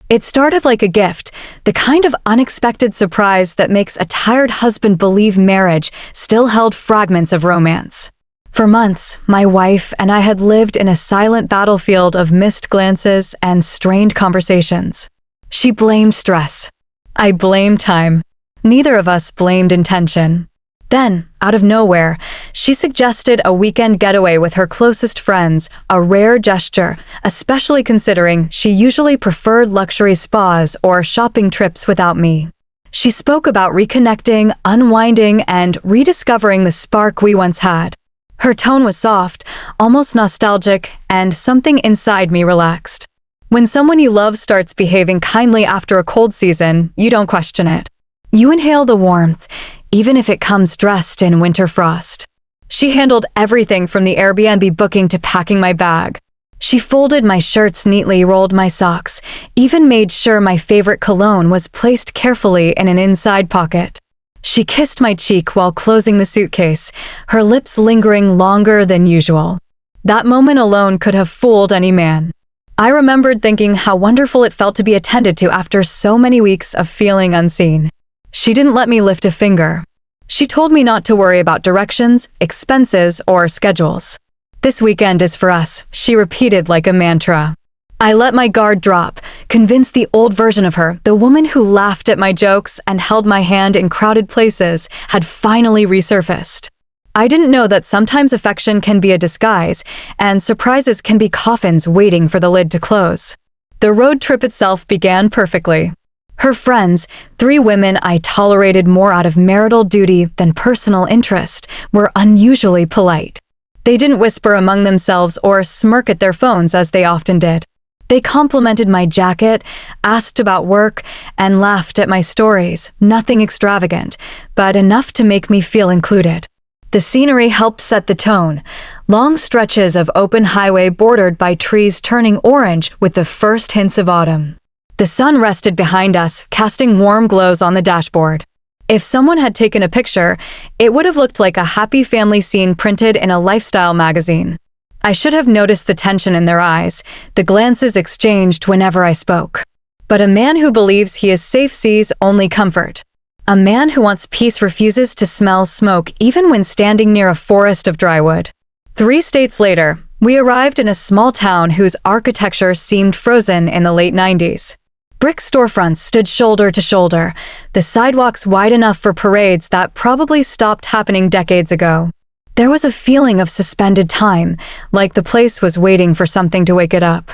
It started like a gift, the kind of unexpected surprise that makes a tired husband believe marriage still held fragments of romance. For months, my wife and I had lived in a silent battlefield of missed glances and strained conversations. She blamed stress. I blamed time. Neither of us blamed intention. Then, out of nowhere, she suggested a weekend getaway with her closest friends, a rare gesture, especially considering she usually preferred luxury spas or shopping trips without me. She spoke about reconnecting, unwinding, and rediscovering the spark we once had. Her tone was soft, almost nostalgic, and something inside me relaxed. When someone you love starts behaving kindly after a cold season, you don't question it. You inhale the warmth, even if it comes dressed in winter frost. She handled everything from the Airbnb booking to packing my bag. She folded my shirts neatly, rolled my socks, even made sure my favorite cologne was placed carefully in an inside pocket. She kissed my cheek while closing the suitcase, her lips lingering longer than usual. That moment alone could have fooled any man. I remembered thinking how wonderful it felt to be attended to after so many weeks of feeling unseen. She didn't let me lift a finger. She told me not to worry about directions, expenses, or schedules. "This weekend is for us," she repeated like a mantra. I let my guard drop, convinced the old version of her, the woman who laughed at my jokes and held my hand in crowded places, had finally resurfaced. I didn't know that sometimes affection can be a disguise, and surprises can be coffins waiting for the lid to close. The road trip itself began perfectly. Her friends, 3 women I tolerated more out of marital duty than personal interest, were unusually polite. They didn't whisper among themselves or smirk at their phones as they often did. They complimented my jacket, asked about work, and laughed at my stories, nothing extravagant, but enough to make me feel included. The scenery helped set the tone, long stretches of open highway bordered by trees turning orange with the first hints of autumn. The sun rested behind us, casting warm glows on the dashboard. If someone had taken a picture, it would have looked like a happy family scene printed in a lifestyle magazine. I should have noticed the tension in their eyes, the glances exchanged whenever I spoke. But a man who believes he is safe sees only comfort. A man who wants peace refuses to smell smoke even when standing near a forest of drywood. 3 states later, we arrived in a small town whose architecture seemed frozen in the late 90s. Brick storefronts stood shoulder to shoulder, the sidewalks wide enough for parades that probably stopped happening decades ago. There was a feeling of suspended time, like the place was waiting for something to wake it up.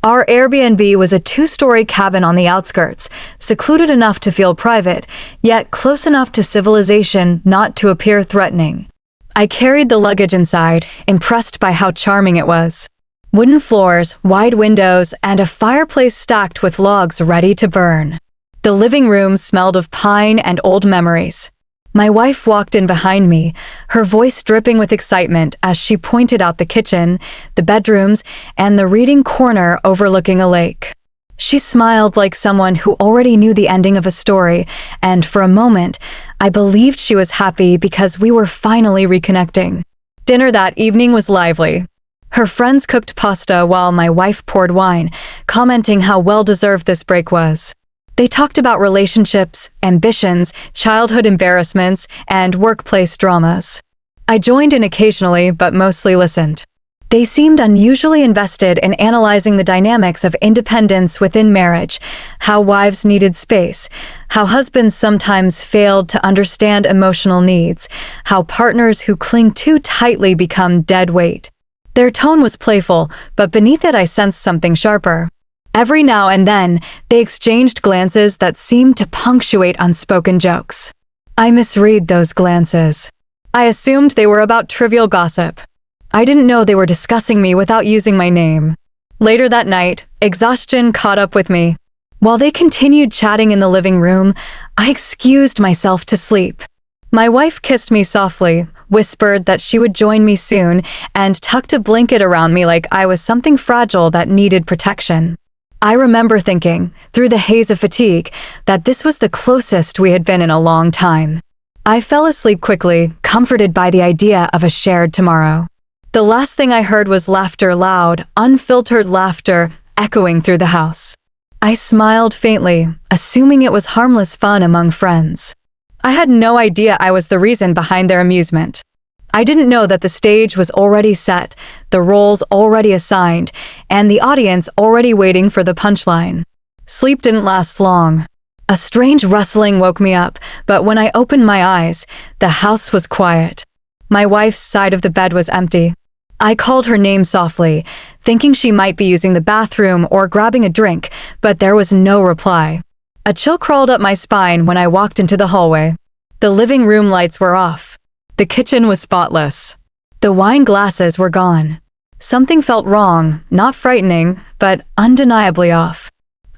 Our Airbnb was a 2-story cabin on the outskirts, secluded enough to feel private, yet close enough to civilization not to appear threatening. I carried the luggage inside, impressed by how charming it was. Wooden floors, wide windows, and a fireplace stacked with logs ready to burn. The living room smelled of pine and old memories. My wife walked in behind me, her voice dripping with excitement as she pointed out the kitchen, the bedrooms, and the reading corner overlooking a lake. She smiled like someone who already knew the ending of a story, and for a moment, I believed she was happy because we were finally reconnecting. Dinner that evening was lively. Her friends cooked pasta while my wife poured wine, commenting how well-deserved this break was. They talked about relationships, ambitions, childhood embarrassments, and workplace dramas. I joined in occasionally, but mostly listened. They seemed unusually invested in analyzing the dynamics of independence within marriage, how wives needed space, how husbands sometimes failed to understand emotional needs, how partners who cling too tightly become dead weight. Their tone was playful, but beneath it I sensed something sharper. Every now and then, they exchanged glances that seemed to punctuate unspoken jokes. I misread those glances. I assumed they were about trivial gossip. I didn't know they were discussing me without using my name. Later that night, exhaustion caught up with me. While they continued chatting in the living room, I excused myself to sleep. My wife kissed me softly, whispered that she would join me soon, and tucked a blanket around me like I was something fragile that needed protection. I remember thinking, through the haze of fatigue, that this was the closest we had been in a long time. I fell asleep quickly, comforted by the idea of a shared tomorrow. The last thing I heard was laughter, loud, unfiltered laughter, echoing through the house. I smiled faintly, assuming it was harmless fun among friends. I had no idea I was the reason behind their amusement. I didn't know that the stage was already set, the roles already assigned, and the audience already waiting for the punchline. Sleep didn't last long. A strange rustling woke me up, but when I opened my eyes, the house was quiet. My wife's side of the bed was empty. I called her name softly, thinking she might be using the bathroom or grabbing a drink, but there was no reply. A chill crawled up my spine when I walked into the hallway. The living room lights were off. The kitchen was spotless. The wine glasses were gone. Something felt wrong, not frightening, but undeniably off.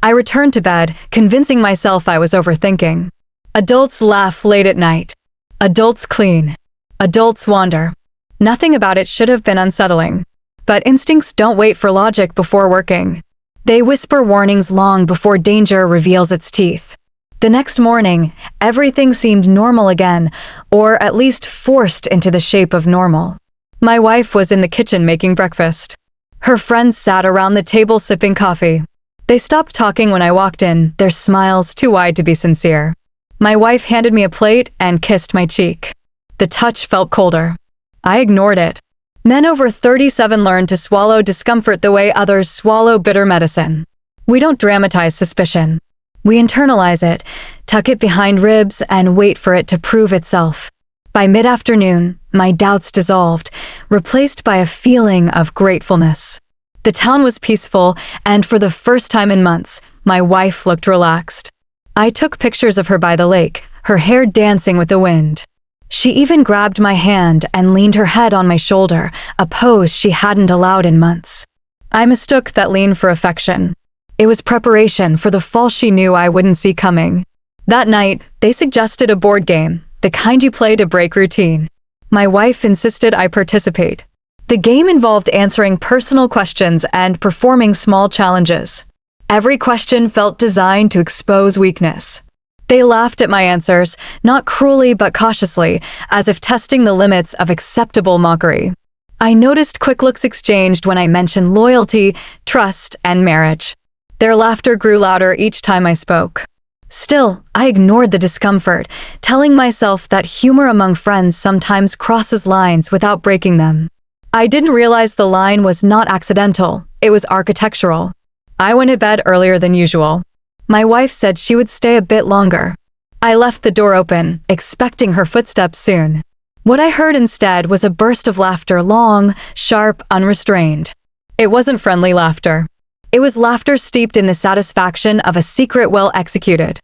I returned to bed, convincing myself I was overthinking. Adults laugh late at night. Adults clean. Adults wander. Nothing about it should have been unsettling. But instincts don't wait for logic before working. They whisper warnings long before danger reveals its teeth. The next morning, everything seemed normal again, or at least forced into the shape of normal. My wife was in the kitchen making breakfast. Her friends sat around the table sipping coffee. They stopped talking when I walked in, their smiles too wide to be sincere. My wife handed me a plate and kissed my cheek. The touch felt colder. I ignored it. Men over 37 learn to swallow discomfort the way others swallow bitter medicine. We don't dramatize suspicion. We internalize it, tuck it behind ribs, and wait for it to prove itself. By mid-afternoon, my doubts dissolved, replaced by a feeling of gratefulness. The town was peaceful, and for the first time in months, my wife looked relaxed. I took pictures of her by the lake, her hair dancing with the wind. She even grabbed my hand and leaned her head on my shoulder, a pose she hadn't allowed in months. I mistook that lean for affection. It was preparation for the fall she knew I wouldn't see coming. That night, they suggested a board game, the kind you play to break routine. My wife insisted I participate. The game involved answering personal questions and performing small challenges. Every question felt designed to expose weakness. They laughed at my answers, not cruelly but cautiously, as if testing the limits of acceptable mockery. I noticed quick looks exchanged when I mentioned loyalty, trust, and marriage. Their laughter grew louder each time I spoke. Still, I ignored the discomfort, telling myself that humor among friends sometimes crosses lines without breaking them. I didn't realize the line was not accidental, it was architectural. I went to bed earlier than usual. My wife said she would stay a bit longer. I left the door open, expecting her footsteps soon. What I heard instead was a burst of laughter, long, sharp, unrestrained. It wasn't friendly laughter. It was laughter steeped in the satisfaction of a secret well executed.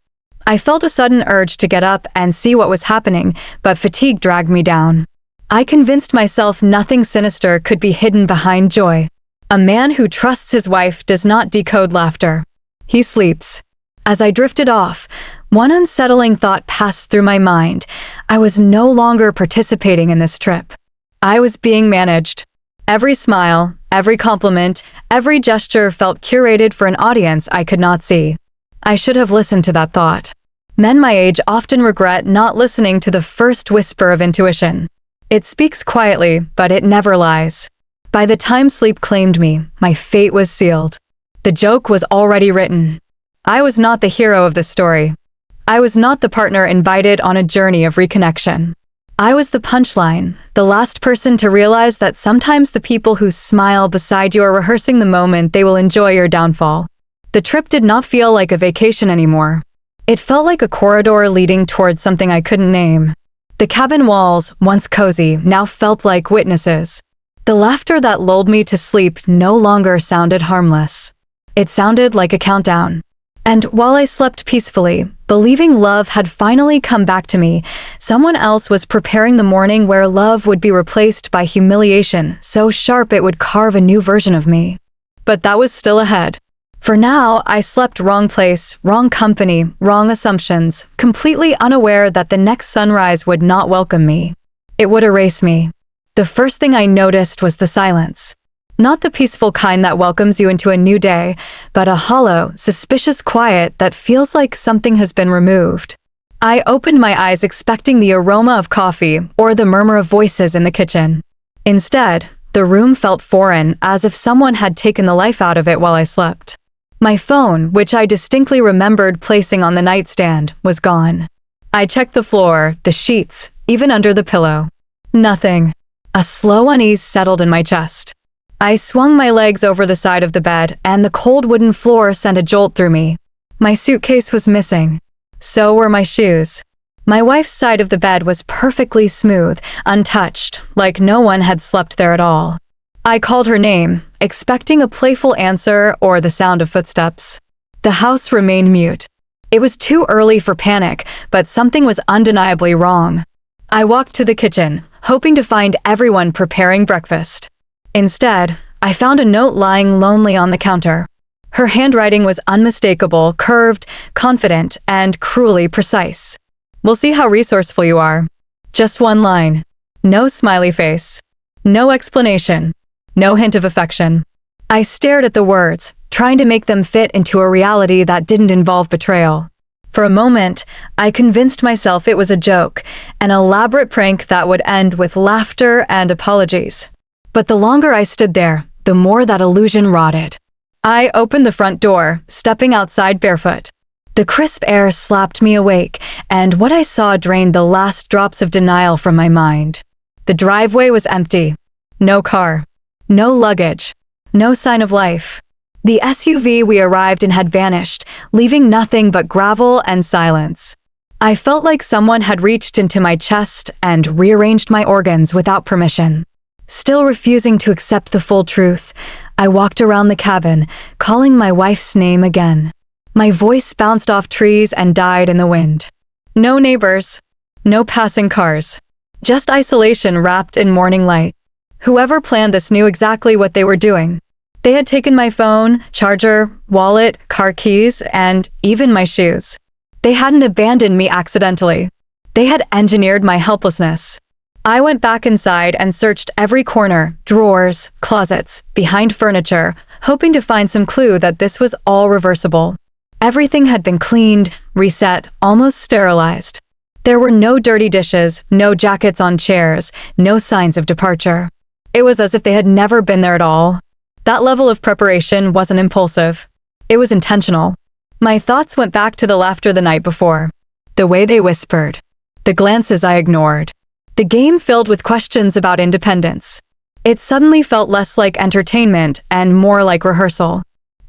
I felt a sudden urge to get up and see what was happening, but fatigue dragged me down. I convinced myself nothing sinister could be hidden behind joy. A man who trusts his wife does not decode laughter. He sleeps. As I drifted off, one unsettling thought passed through my mind. I was no longer participating in this trip. I was being managed. Every smile, every compliment, every gesture felt curated for an audience I could not see. I should have listened to that thought. Men my age often regret not listening to the first whisper of intuition. It speaks quietly, but it never lies. By the time sleep claimed me, my fate was sealed. The joke was already written. I was not the hero of the story. I was not the partner invited on a journey of reconnection. I was the punchline, the last person to realize that sometimes the people who smile beside you are rehearsing the moment they will enjoy your downfall. The trip did not feel like a vacation anymore. It felt like a corridor leading towards something I couldn't name. The cabin walls, once cozy, now felt like witnesses. The laughter that lulled me to sleep no longer sounded harmless. It sounded like a countdown. And while I slept peacefully, believing love had finally come back to me, someone else was preparing the morning where love would be replaced by humiliation so sharp it would carve a new version of me. But that was still ahead. For now, I slept wrong place, wrong company, wrong assumptions, completely unaware that the next sunrise would not welcome me. It would erase me. The first thing I noticed was the silence. Not the peaceful kind that welcomes you into a new day, but a hollow, suspicious quiet that feels like something has been removed. I opened my eyes expecting the aroma of coffee or the murmur of voices in the kitchen. Instead, the room felt foreign, as if someone had taken the life out of it while I slept. My phone, which I distinctly remembered placing on the nightstand, was gone. I checked the floor, the sheets, even under the pillow. Nothing. A slow unease settled in my chest. I swung my legs over the side of the bed, and the cold wooden floor sent a jolt through me. My suitcase was missing. So were my shoes. My wife's side of the bed was perfectly smooth, untouched, like no one had slept there at all. I called her name, expecting a playful answer or the sound of footsteps. The house remained mute. It was too early for panic, but something was undeniably wrong. I walked to the kitchen, hoping to find everyone preparing breakfast. Instead, I found a note lying lonely on the counter. Her handwriting was unmistakable, curved, confident, and cruelly precise. "We'll see how resourceful you are." Just one line. No smiley face. No explanation. No hint of affection. I stared at the words, trying to make them fit into a reality that didn't involve betrayal. For a moment, I convinced myself it was a joke, an elaborate prank that would end with laughter and apologies. But the longer I stood there, the more that illusion rotted. I opened the front door, stepping outside barefoot. The crisp air slapped me awake, and what I saw drained the last drops of denial from my mind. The driveway was empty. No car. No luggage. No sign of life. The SUV we arrived in had vanished, leaving nothing but gravel and silence. I felt like someone had reached into my chest and rearranged my organs without permission. Still refusing to accept the full truth, I walked around the cabin, calling my wife's name again. My voice bounced off trees and died in the wind. No neighbors. No passing cars. Just isolation wrapped in morning light. Whoever planned this knew exactly what they were doing. They had taken my phone, charger, wallet, car keys, and even my shoes. They hadn't abandoned me accidentally. They had engineered my helplessness. I went back inside and searched every corner, drawers, closets, behind furniture, hoping to find some clue that this was all reversible. Everything had been cleaned, reset, almost sterilized. There were no dirty dishes, no jackets on chairs, no signs of departure. It was as if they had never been there at all. That level of preparation wasn't impulsive. It was intentional. My thoughts went back to the laughter the night before. The way they whispered. The glances I ignored. The game filled with questions about independence. It suddenly felt less like entertainment and more like rehearsal.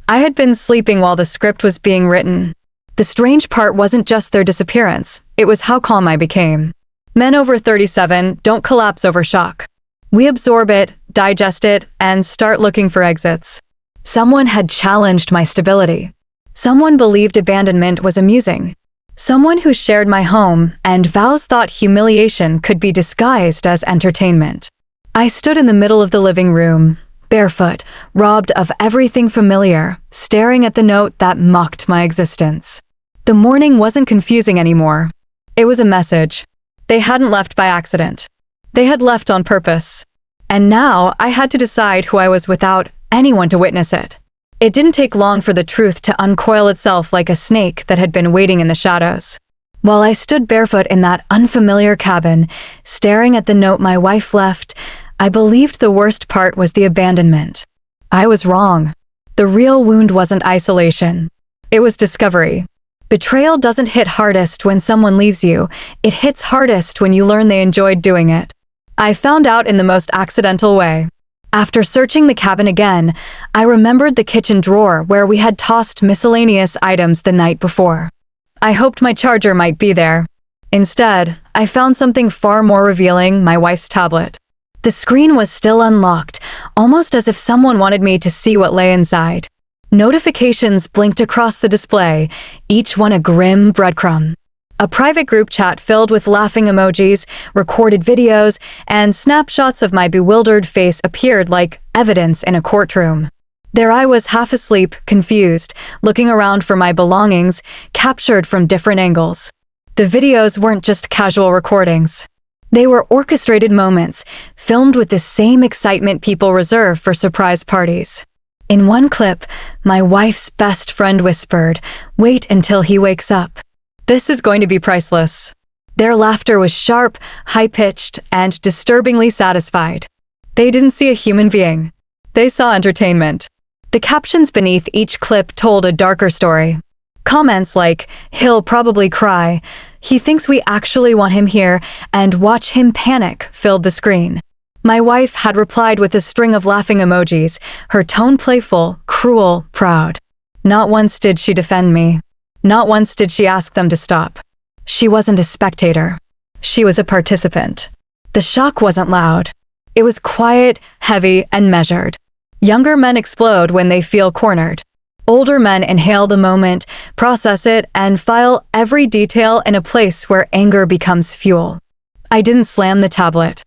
I had been sleeping while the script was being written. The strange part wasn't just their disappearance. It was how calm I became. Men over 37 don't collapse over shock. We absorb it, digest it, and start looking for exits. Someone had challenged my stability. Someone believed abandonment was amusing. Someone who shared my home, and vows thought humiliation could be disguised as entertainment. I stood in the middle of the living room, barefoot, robbed of everything familiar, staring at the note that mocked my existence. The morning wasn't confusing anymore. It was a message. They hadn't left by accident. They had left on purpose. And now I had to decide who I was without anyone to witness it. It didn't take long for the truth to uncoil itself like a snake that had been waiting in the shadows. While I stood barefoot in that unfamiliar cabin, staring at the note my wife left, I believed the worst part was the abandonment. I was wrong. The real wound wasn't isolation. It was discovery. Betrayal doesn't hit hardest when someone leaves you. It hits hardest when you learn they enjoyed doing it. I found out in the most accidental way. After searching the cabin again, I remembered the kitchen drawer where we had tossed miscellaneous items the night before. I hoped my charger might be there. Instead, I found something far more revealing, my wife's tablet. The screen was still unlocked, almost as if someone wanted me to see what lay inside. Notifications blinked across the display, each one a grim breadcrumb. A private group chat filled with laughing emojis, recorded videos, and snapshots of my bewildered face appeared like evidence in a courtroom. There I was half asleep, confused, looking around for my belongings, captured from different angles. The videos weren't just casual recordings. They were orchestrated moments, filmed with the same excitement people reserve for surprise parties. In one clip, my wife's best friend whispered, "Wait until he wakes up." This is going to be priceless. Their laughter was sharp, high-pitched, and disturbingly satisfied. They didn't see a human being. They saw entertainment. The captions beneath each clip told a darker story. Comments like, "He'll probably cry," "He thinks we actually want him here," and "Watch him panic" filled the screen. My wife had replied with a string of laughing emojis, her tone playful, cruel, proud. Not once did she defend me. Not once did she ask them to stop. She wasn't a spectator. She was a participant. The shock wasn't loud. It was quiet, heavy, and measured. Younger men explode when they feel cornered. Older men inhale the moment, process it, and file every detail in a place where anger becomes fuel. I didn't slam the tablet.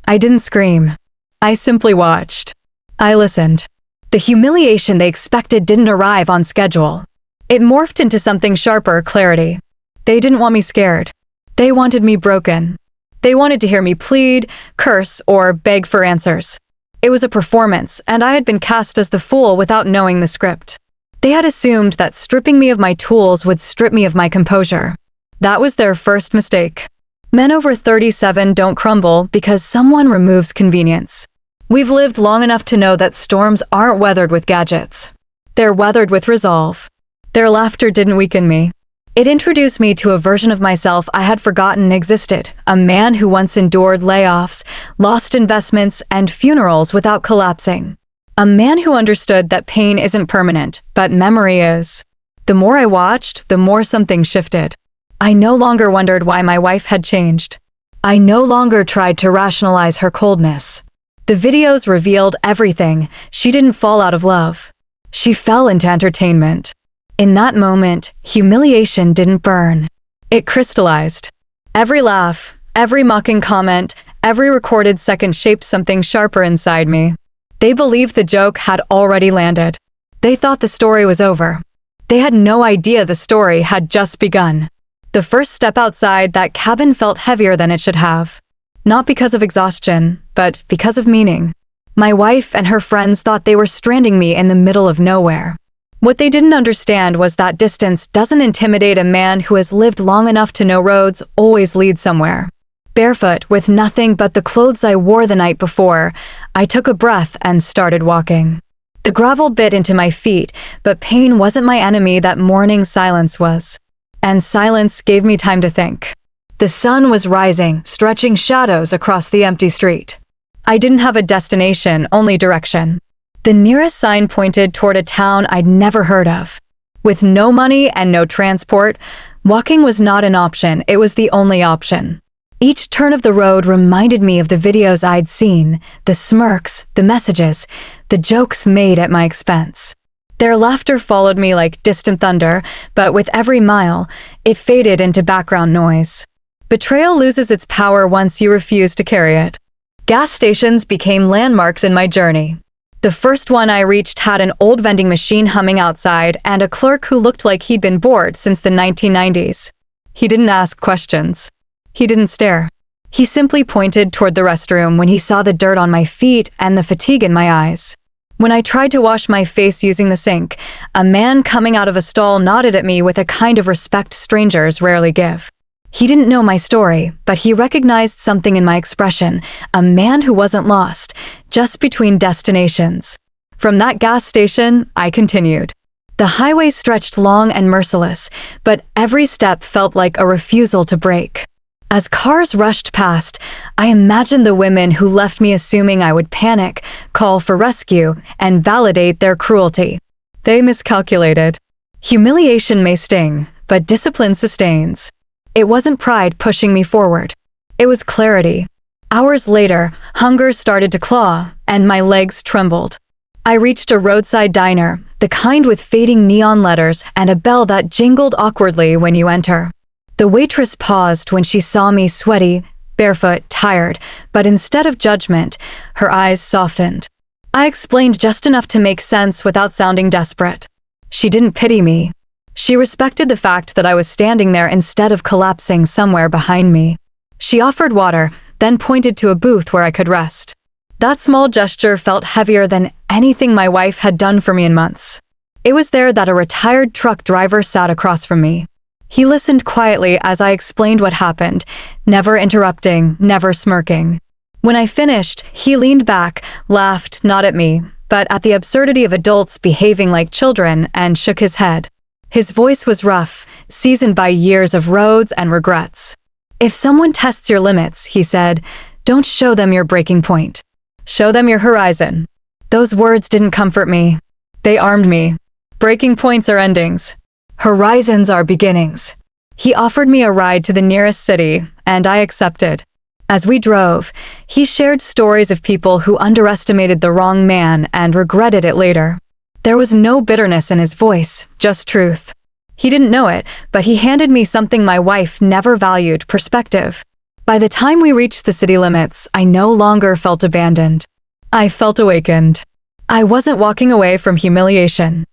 I didn't scream. I simply watched. I listened. The humiliation they expected didn't arrive on schedule. It morphed into something sharper, clarity. They didn't want me scared. They wanted me broken. They wanted to hear me plead, curse, or beg for answers. It was a performance, and I had been cast as the fool without knowing the script. They had assumed that stripping me of my tools would strip me of my composure. That was their first mistake. Men over 37 don't crumble because someone removes convenience. We've lived long enough to know that storms aren't weathered with gadgets. They're weathered with resolve. Their laughter didn't weaken me. It introduced me to a version of myself I had forgotten existed, a man who once endured layoffs, lost investments, and funerals without collapsing. A man who understood that pain isn't permanent, but memory is. The more I watched, the more something shifted. I no longer wondered why my wife had changed. I no longer tried to rationalize her coldness. The videos revealed everything. She didn't fall out of love. She fell into entertainment. In that moment, humiliation didn't burn. It crystallized. Every laugh, every mocking comment, every recorded second shaped something sharper inside me. They believed the joke had already landed. They thought the story was over. They had no idea the story had just begun. The first step outside that cabin felt heavier than it should have. Not because of exhaustion, but because of meaning. My wife and her friends thought they were stranding me in the middle of nowhere. What they didn't understand was that distance doesn't intimidate a man who has lived long enough to know roads always lead somewhere. Barefoot, with nothing but the clothes I wore the night before, I took a breath and started walking. The gravel bit into my feet, but pain wasn't my enemy that morning silence was. And silence gave me time to think. The sun was rising, stretching shadows across the empty street. I didn't have a destination, only direction. The nearest sign pointed toward a town I'd never heard of. With no money and no transport, walking was not an option, it was the only option. Each turn of the road reminded me of the videos I'd seen, the smirks, the messages, the jokes made at my expense. Their laughter followed me like distant thunder, but with every mile, it faded into background noise. Betrayal loses its power once you refuse to carry it. Gas stations became landmarks in my journey. The first one I reached had an old vending machine humming outside and a clerk who looked like he'd been bored since the 1990s. He didn't ask questions. He didn't stare. He simply pointed toward the restroom when he saw the dirt on my feet and the fatigue in my eyes. When I tried to wash my face using the sink, a man coming out of a stall nodded at me with a kind of respect strangers rarely give. He didn't know my story, but he recognized something in my expression, a man who wasn't lost, just between destinations. From that gas station, I continued. The highway stretched long and merciless, but every step felt like a refusal to break. As cars rushed past, I imagined the women who left me assuming I would panic, call for rescue, and validate their cruelty. They miscalculated. Humiliation may sting, but discipline sustains. It wasn't pride pushing me forward. It was clarity. Hours later, hunger started to claw, and my legs trembled. I reached a roadside diner, the kind with fading neon letters and a bell that jingled awkwardly when you enter. The waitress paused when she saw me sweaty, barefoot, tired, but instead of judgment, her eyes softened. I explained just enough to make sense without sounding desperate. She didn't pity me. She respected the fact that I was standing there instead of collapsing somewhere behind me. She offered water, then pointed to a booth where I could rest. That small gesture felt heavier than anything my wife had done for me in months. It was there that a retired truck driver sat across from me. He listened quietly as I explained what happened, never interrupting, never smirking. When I finished, he leaned back, laughed not at me, but at the absurdity of adults behaving like children, and shook his head. His voice was rough, seasoned by years of roads and regrets. "If someone tests your limits," he said, "don't show them your breaking point. Show them your horizon." Those words didn't comfort me. They armed me. Breaking points are endings. Horizons are beginnings. He offered me a ride to the nearest city, and I accepted. As we drove, he shared stories of people who underestimated the wrong man and regretted it later. There was no bitterness in his voice, just truth. He didn't know it, but he handed me something my wife never valued: perspective. By the time we reached the city limits, I no longer felt abandoned. I felt awakened. I wasn't walking away from humiliation.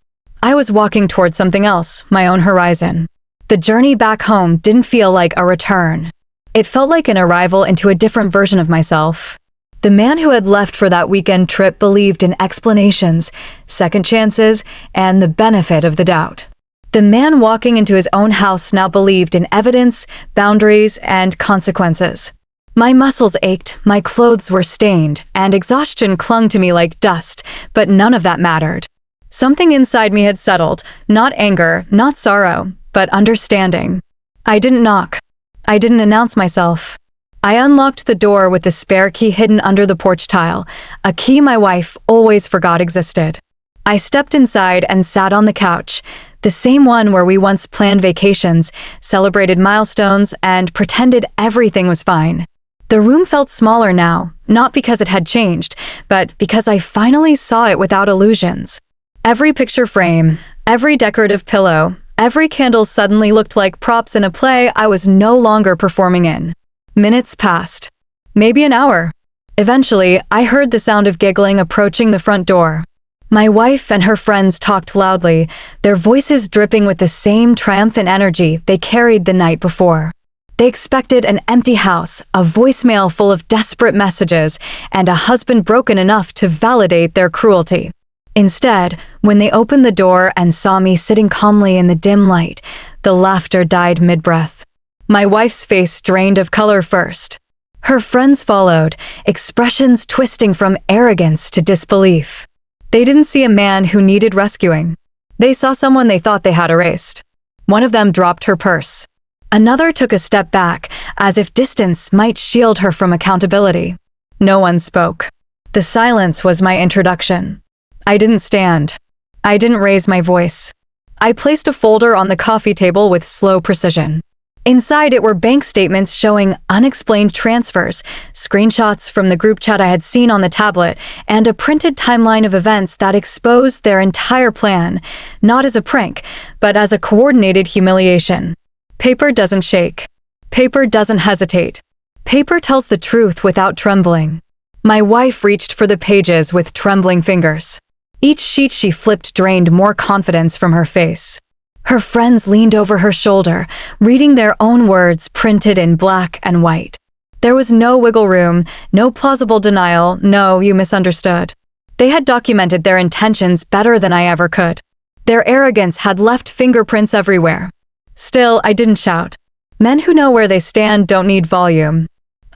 I was walking towards something else, my own horizon. The journey back home didn't feel like a return. It felt like an arrival into a different version of myself. The man who had left for that weekend trip believed in explanations, second chances, and the benefit of the doubt. The man walking into his own house now believed in evidence, boundaries, and consequences. My muscles ached, my clothes were stained, and exhaustion clung to me like dust, but none of that mattered. Something inside me had settled, not anger, not sorrow, but understanding. I didn't knock. I didn't announce myself. I unlocked the door with the spare key hidden under the porch tile, a key my wife always forgot existed. I stepped inside and sat on the couch, the same one where we once planned vacations, celebrated milestones, and pretended everything was fine. The room felt smaller now, not because it had changed, but because I finally saw it without illusions. Every picture frame, every decorative pillow, every candle suddenly looked like props in a play I was no longer performing in. Minutes passed. Maybe an hour. Eventually, I heard the sound of giggling approaching the front door. My wife and her friends talked loudly, their voices dripping with the same triumphant energy they carried the night before. They expected an empty house, a voicemail full of desperate messages, and a husband broken enough to validate their cruelty. Instead, when they opened the door and saw me sitting calmly in the dim light, the laughter died mid-breath. My wife's face drained of color first. Her friends followed, expressions twisting from arrogance to disbelief. They didn't see a man who needed rescuing. They saw someone they thought they had erased. One of them dropped her purse. Another took a step back, as if distance might shield her from accountability. No one spoke. The silence was my introduction. I didn't stand. I didn't raise my voice. I placed a folder on the coffee table with slow precision. Inside it were bank statements showing unexplained transfers, screenshots from the group chat I had seen on the tablet, and a printed timeline of events that exposed their entire plan, not as a prank, but as a coordinated humiliation. Paper doesn't shake. Paper doesn't hesitate. Paper tells the truth without trembling. My wife reached for the pages with trembling fingers. Each sheet she flipped drained more confidence from her face. Her friends leaned over her shoulder, reading their own words printed in black and white. There was no wiggle room, no plausible denial, no, you misunderstood. They had documented their intentions better than I ever could. Their arrogance had left fingerprints everywhere. Still, I didn't shout. Men who know where they stand don't need volume.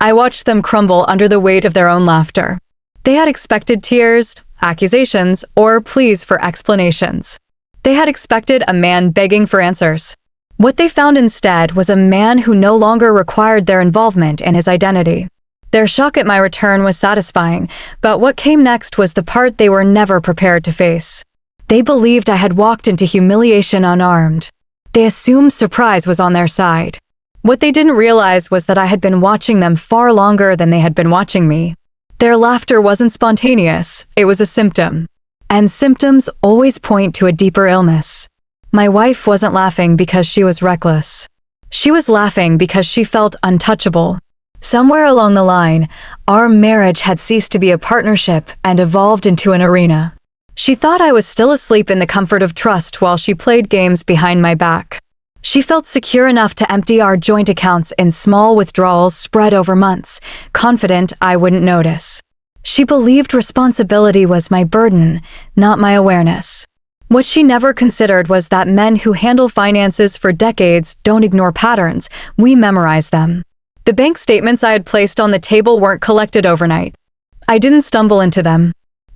I watched them crumble under the weight of their own laughter. They had expected tears, accusations, or pleas for explanations. They had expected a man begging for answers. What they found instead was a man who no longer required their involvement in his identity. Their shock at my return was satisfying, but what came next was the part they were never prepared to face. They believed I had walked into humiliation unarmed. They assumed surprise was on their side. What they didn't realize was that I had been watching them far longer than they had been watching me. Their laughter wasn't spontaneous, it was a symptom. And symptoms always point to a deeper illness. My wife wasn't laughing because she was reckless. She was laughing because she felt untouchable. Somewhere along the line, our marriage had ceased to be a partnership and evolved into an arena. She thought I was still asleep in the comfort of trust while she played games behind my back. She felt secure enough to empty our joint accounts in small withdrawals spread over months, confident I wouldn't notice. She believed responsibility was my burden, not my awareness. What she never considered was that men who handle finances for decades don't ignore patterns, we memorize them. The bank statements I had placed on the table weren't collected overnight. I didn't stumble into them.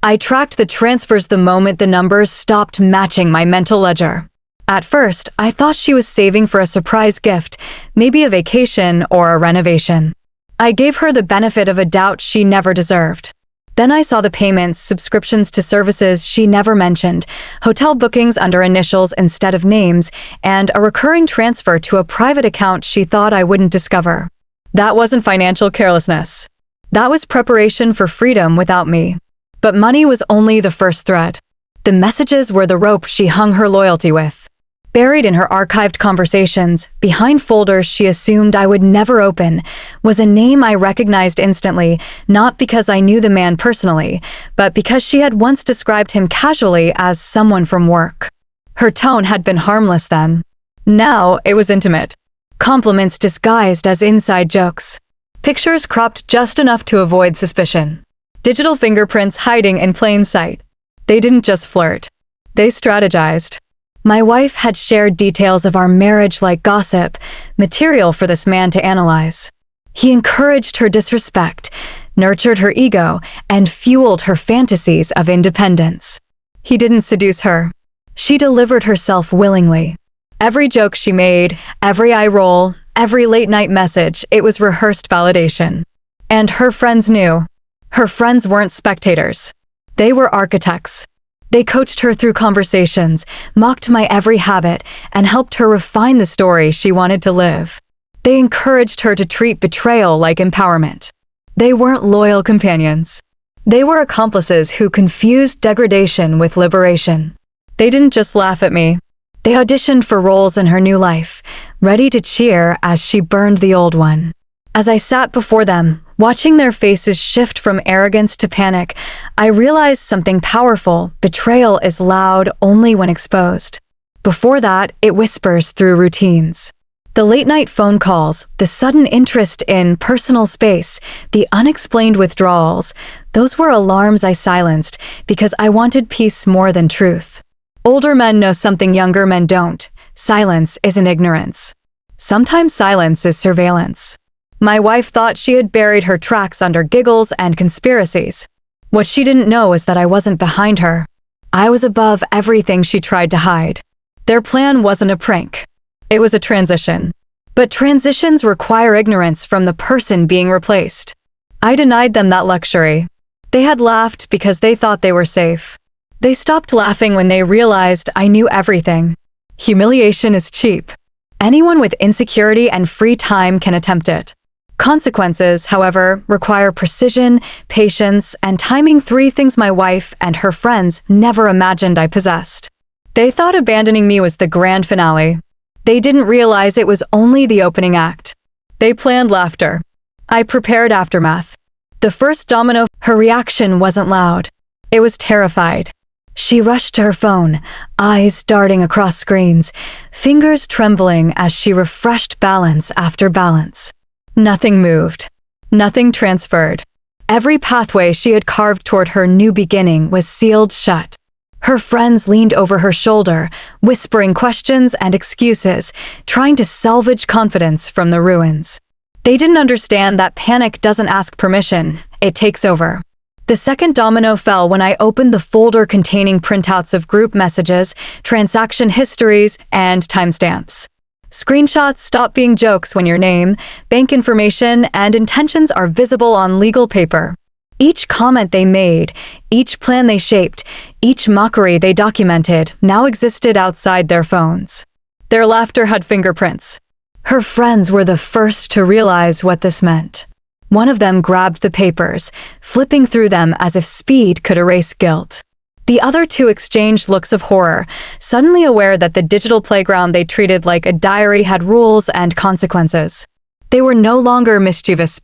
I tracked the transfers the moment the numbers stopped matching my mental ledger. At first, I thought she was saving for a surprise gift, maybe a vacation or a renovation. I gave her the benefit of a doubt she never deserved. Then I saw the payments, subscriptions to services she never mentioned, hotel bookings under initials instead of names, and a recurring transfer to a private account she thought I wouldn't discover. That wasn't financial carelessness. That was preparation for freedom without me. But money was only the first thread. The messages were the rope she hung her loyalty with. Buried in her archived conversations, behind folders she assumed I would never open, was a name I recognized instantly, not because I knew the man personally, but because she had once described him casually as someone from work. Her tone had been harmless then. Now it was intimate. Compliments disguised as inside jokes. Pictures cropped just enough to avoid suspicion. Digital fingerprints hiding in plain sight. They didn't just flirt. They strategized. My wife had shared details of our marriage like gossip, material for this man to analyze. He encouraged her disrespect, nurtured her ego, and fueled her fantasies of independence. He didn't seduce her. She delivered herself willingly. Every joke she made, every eye roll, every late-night message, it was rehearsed validation. And her friends knew. Her friends weren't spectators. They were architects. They coached her through conversations, mocked my every habit, and helped her refine the story she wanted to live. They encouraged her to treat betrayal like empowerment. They weren't loyal companions. They were accomplices who confused degradation with liberation. They didn't just laugh at me. They auditioned for roles in her new life, ready to cheer as she burned the old one. As I sat before them, watching their faces shift from arrogance to panic, I realized something powerful. Betrayal is loud only when exposed. Before that, it whispers through routines. The late-night phone calls, the sudden interest in personal space, the unexplained withdrawals, those were alarms I silenced because I wanted peace more than truth. Older men know something younger men don't. Silence isn't ignorance. Sometimes silence is surveillance. My wife thought she had buried her tracks under giggles and conspiracies. What she didn't know is that I wasn't behind her. I was above everything she tried to hide. Their plan wasn't a prank. It was a transition. But transitions require ignorance from the person being replaced. I denied them that luxury. They had laughed because they thought they were safe. They stopped laughing when they realized I knew everything. Humiliation is cheap. Anyone with insecurity and free time can attempt it. Consequences, however, require precision, patience, and timing, 3 things my wife and her friends never imagined I possessed. They thought abandoning me was the grand finale. They didn't realize it was only the opening act. They planned laughter. I prepared aftermath. The first domino, her reaction wasn't loud. It was terrified. She rushed to her phone, eyes darting across screens, fingers trembling as she refreshed balance after balance. Nothing moved. Nothing transferred. Every pathway she had carved toward her new beginning was sealed shut. Her friends leaned over her shoulder, whispering questions and excuses, trying to salvage confidence from the ruins. They didn't understand that panic doesn't ask permission, it takes over. The second domino fell when I opened the folder containing printouts of group messages, transaction histories, and timestamps. Screenshots stop being jokes when your name, bank information, and intentions are visible on legal paper. Each comment they made, each plan they shaped, each mockery they documented now existed outside their phones. Their laughter had fingerprints. Her friends were the first to realize what this meant. One of them grabbed the papers, flipping through them as if speed could erase guilt. The other 2 exchanged looks of horror, suddenly aware that the digital playground they treated like a diary had rules and consequences. They were no longer mischievous